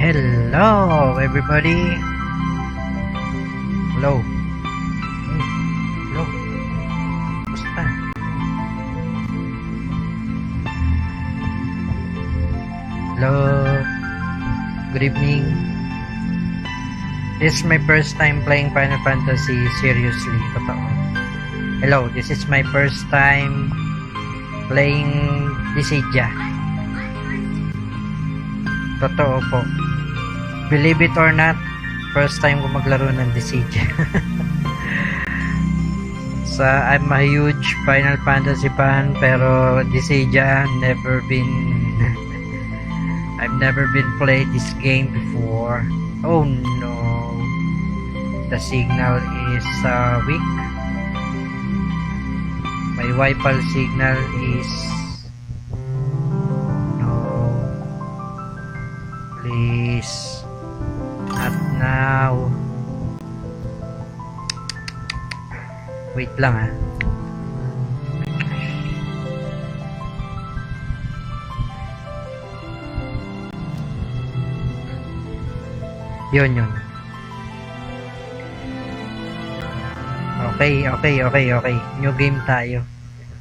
Hello, everybody. Hello. Hello. Basta. Hello. Good evening. This is my first time playing Final Fantasy seriously. Totoo. Hello, this is my first time playing Dissidia. Totoo po. Believe it or not, first time ko maglaro ng Dissidia. I'm a huge Final Fantasy fan, pero Dissidia I've never been played this game before. Oh no, the signal is weak. My Wi-Fi signal is no. Please. At now, wait lang ha. Yun. Okay. New game tayo.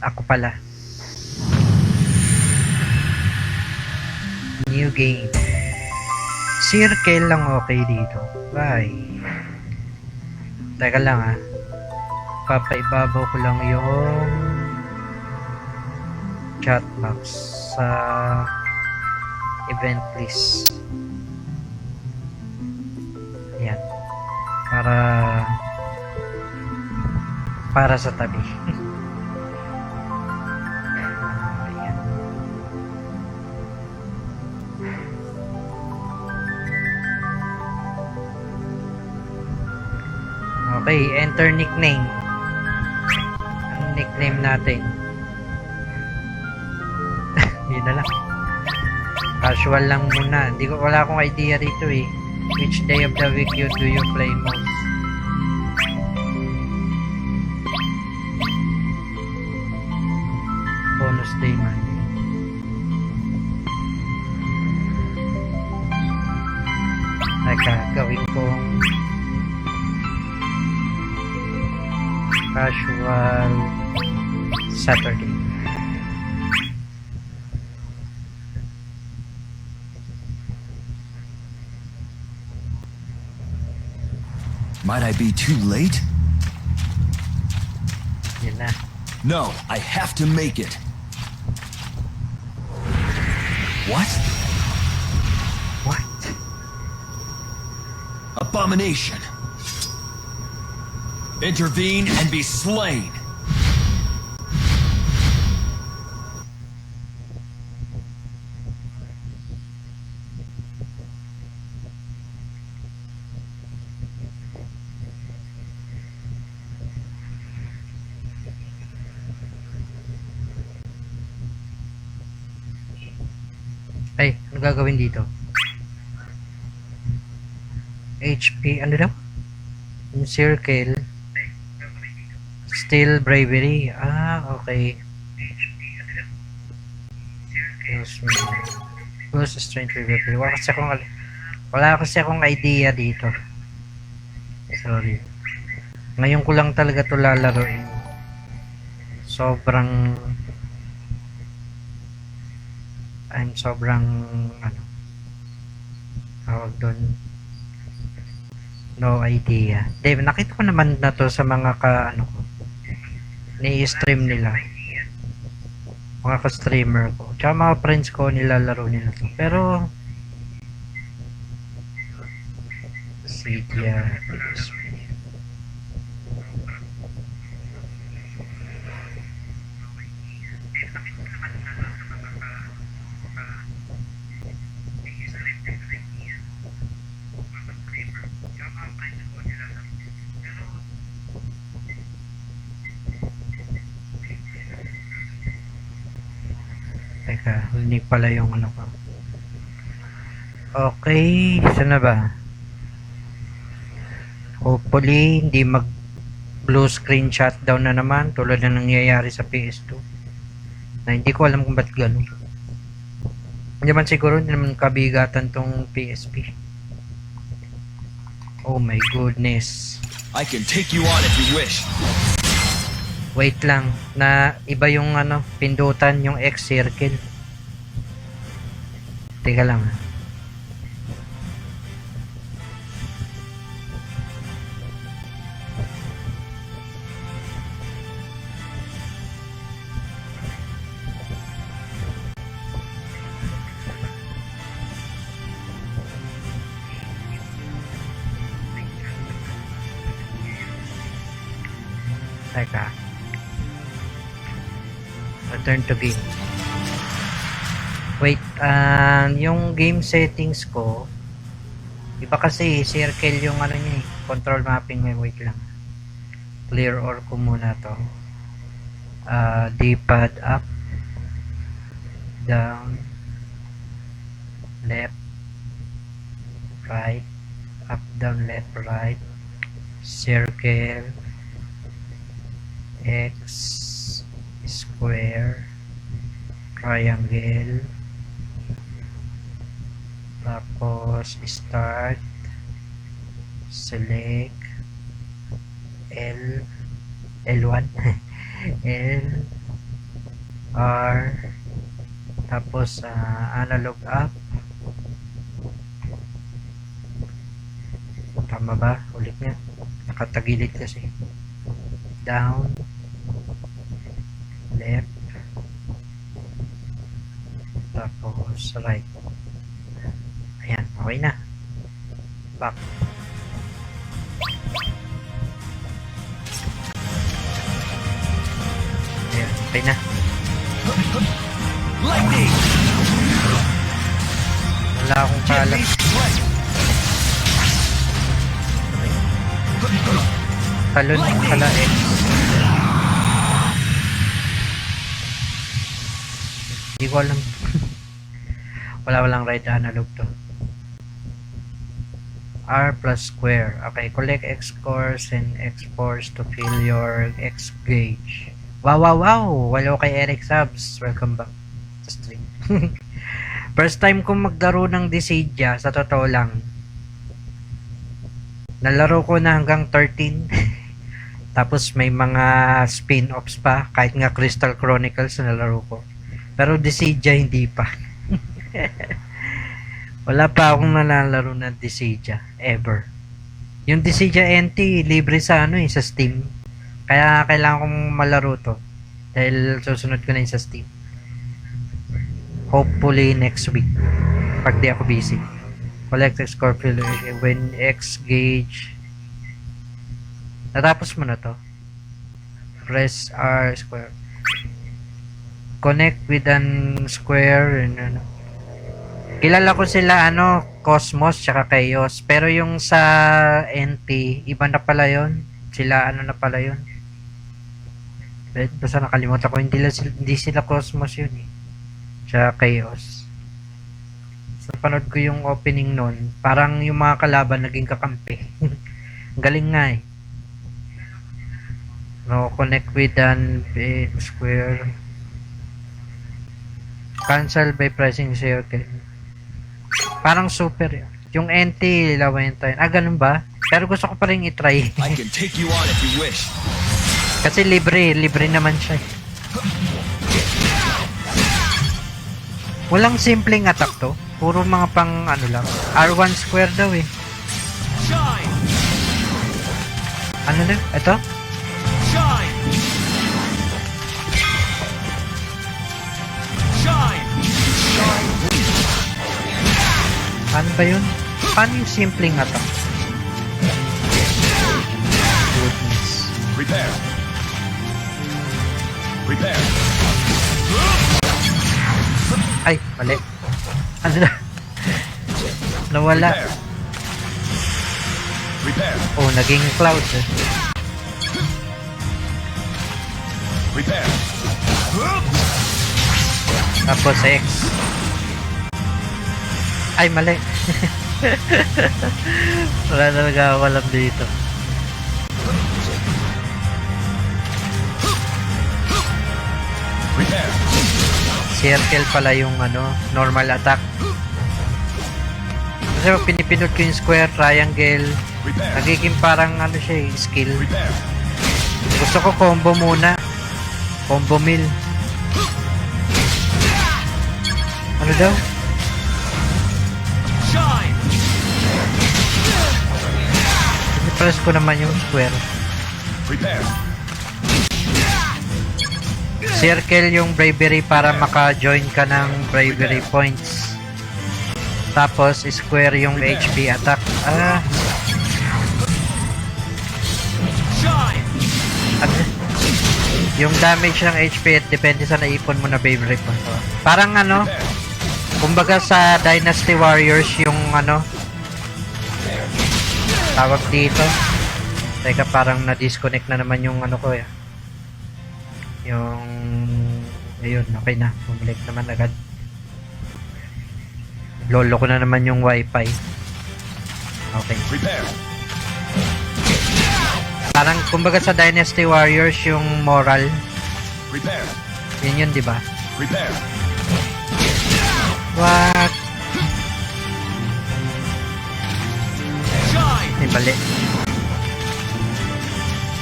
Ako pala. New game. Circle lang okay dito. Bye. Teka lang ha. Papaibabaw ko lang yung chat box sa event list. Ayan. Para sa tabi. Okay, enter nickname. Ang nickname natin. Yun na lang. Casual lang muna. Wala akong idea rito eh. Which day of the week do you play most? Bonus day man. Teka, gawin kong casual Saturday. Might I be too late? Yun na. No, I have to make it. What? What? Abomination. Intervene and be slain. Ay, ano gagawin dito? HP, ano daw? Yung circle. Still bravery. Okay. Close strength bravery. Wala kasi akong idea dito. Sorry. Ngayon ko lang talaga ito lalaroin. Sobrang tawag doon, no idea. Dave, nakita ko naman na to sa mga ni-stream nila, mga ka-streamer ko, tsaka mga friends ko, nilalaro nila to. Pero Dissidia is teka, hindi pala yung ano ko. Okay, saan na ba? Hopefully, hindi mag blue screen shutdown na naman tulad na nangyayari sa PS2. Na hindi ko alam kung ba't gano'n. Hindi man siguro, hindi naman kabigatan tong PSP. Oh my goodness. I can take you on if you wish. Wait lang, na iba yung ano, pindutan, yung X circle. Teka lang. Teka. Return to game. Wait, yung game settings ko, iba kasi, circle yung ano niya eh, control mapping niya. Wait lang. Clear or ko muna to. D-pad up, down, left, right, up, down, left, right, circle, X, square, triangle, tapos start, select, L1, L, R, tapos analog up. Tama ba? Ulit nga. Nakatagilid kasi. Down, left, tapos right. Ayan, okay na. Back. Ayan, okay na. Lightning! Wala akong Give kalat. me strength! Talon pala eh. Hindi ko alam. Walang right analog to. R plus square. Okay, collect X cores and X force to fill your X gauge. Wow! Walo kay Eric Subs. Welcome back sa stream. First time kong maglaro ng Dissidia, sa totoo lang. Nalaro ko na hanggang 13. Tapos may mga spin-offs pa, kahit nga Crystal Chronicles na nalaro ko. Pero Dissidia hindi pa. Wala pa akong nalalaro na Dissidia ever. Yung Dissidia NT libre sa sa Steam. Kaya kailangan kong malaro to dahil susunod ko na sa Steam. Hopefully next week pag di ako busy. Collect X score when X gauge. Natapos mo na to. Press R square. Connect with an square and ano. Kilala ko sila Cosmos tsaka Chaos, pero yung sa NT iba na pala yon. Sila na pala yon. Basta nakalimutan ko, hindi sila Cosmos yun eh. Tsaka Chaos. So panood ko yung opening nun, parang yung mga kalaban naging kakampi. Galing nga eh. No, connect with an square. Cancel by pressing circle. Parang super yun. Yung NT, lawayan tayo. Ganun ba? Pero gusto ko pa rin i-try. I can take you on if you wish. Kasi libre naman siya. Walang simpleng attack to. Puro mga pang lang. R1 square daw eh. Shine! Ano na? Ito? Shine! Shine! Shine! Ano ba yun? Paano yung simpleng attack? Goodness. Repair! Repair! Ay, mali. Ano na? Nawala. Repair! Oh, naging cloud eh. Repair! Tapos X. Ay, mali. Wala talaga ako alam dito. Repair! circle pala yung ano, normal attack. Kasi pag pinipindot ko yung square, triangle, Repair. nagiging parang ano siya skill. Repair. Gusto ko combo muna. Combo mill. Ano daw? Shine. I-press ko naman yung square. Repair. Circle yung bravery para maka-join ka ng bravery points. Tapos, square yung HP attack. Shine. Ano? Yung damage ng HP at depende sa naipon mo na bravery points. Parang ano, kumbaga sa Dynasty Warriors yung ano, tawag dito. Teka, parang na-disconnect na naman yung ano ko eh. Yung, ayun, okay na. Bumalik naman agad. Lolo ko na naman yung wifi. Okay. Repair. Parang, kumbaga sa Dynasty Warriors, yung moral. Repair. Yun, di ba? Repair. What? Shine. Ay, mali.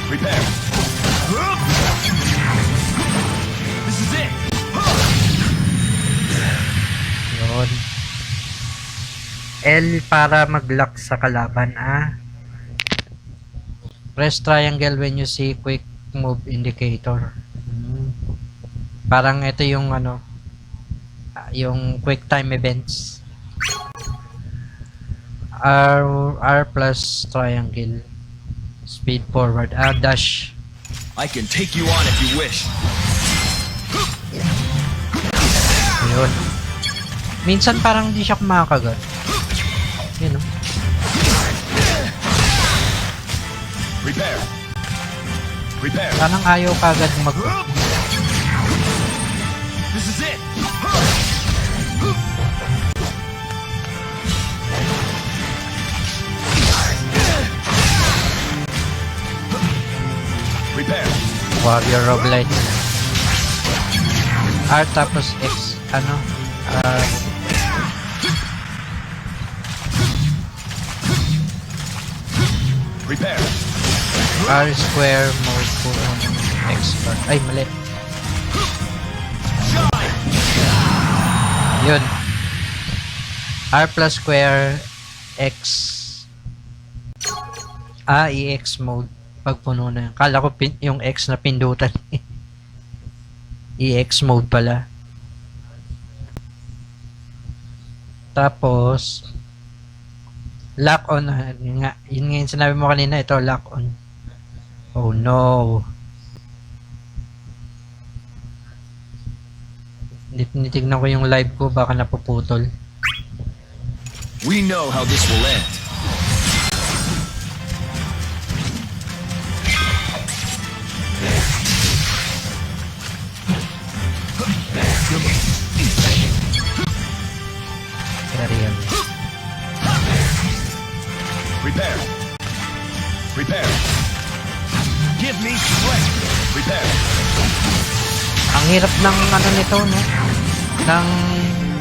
Repair. This is it. Yun. L para mag-lock sa kalaban, Press triangle when you see quick move indicator. Parang ito yung ano, yung quick time events. R plus triangle. Speed forward. Dash. I can take you on if you wish. Yun. Minsan parang di siya kumakagat. Yun, no? Repair. Repair. Parang ayaw kagad mag... This is it. Repair. Warrior roguelite. R tapos X. Ano? Repair. R square mode po ng X bar. Ay, mali. Shine. Yun. R plus square X. EX mode. Pag puno na. Kala ko yung X na pindutan. EX mode pala. Tapos lock on. Yun nga yung sinabi mo kanina. Ito, lock on. Oh no. Nitignan ko yung live ko. Baka napuputol. We know how this will end. Carry on. Repair. Repair. Give me strength. Repair. Ang hirap ng ano nito, no? Ng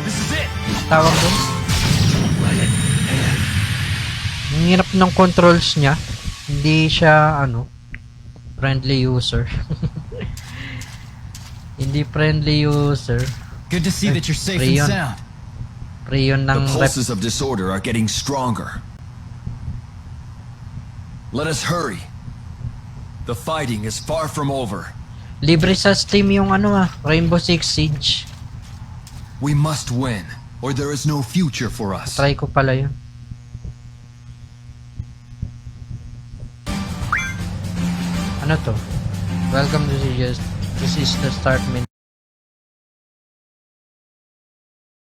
This is it. tawag doon. Ang hirap ng controls niya. Hindi siya, ano, friendly user. Hindi friendly user. Good to see that you're safe Pre yun. and sound. Pre yun The ng pulses of disorder are getting stronger. Let us hurry. The fighting is far from over. libre sa Steam yung ano Rainbow Six Siege. We must win, or there is no future for us. Try ko pala yun. Ano to? Welcome to the This is the start menu.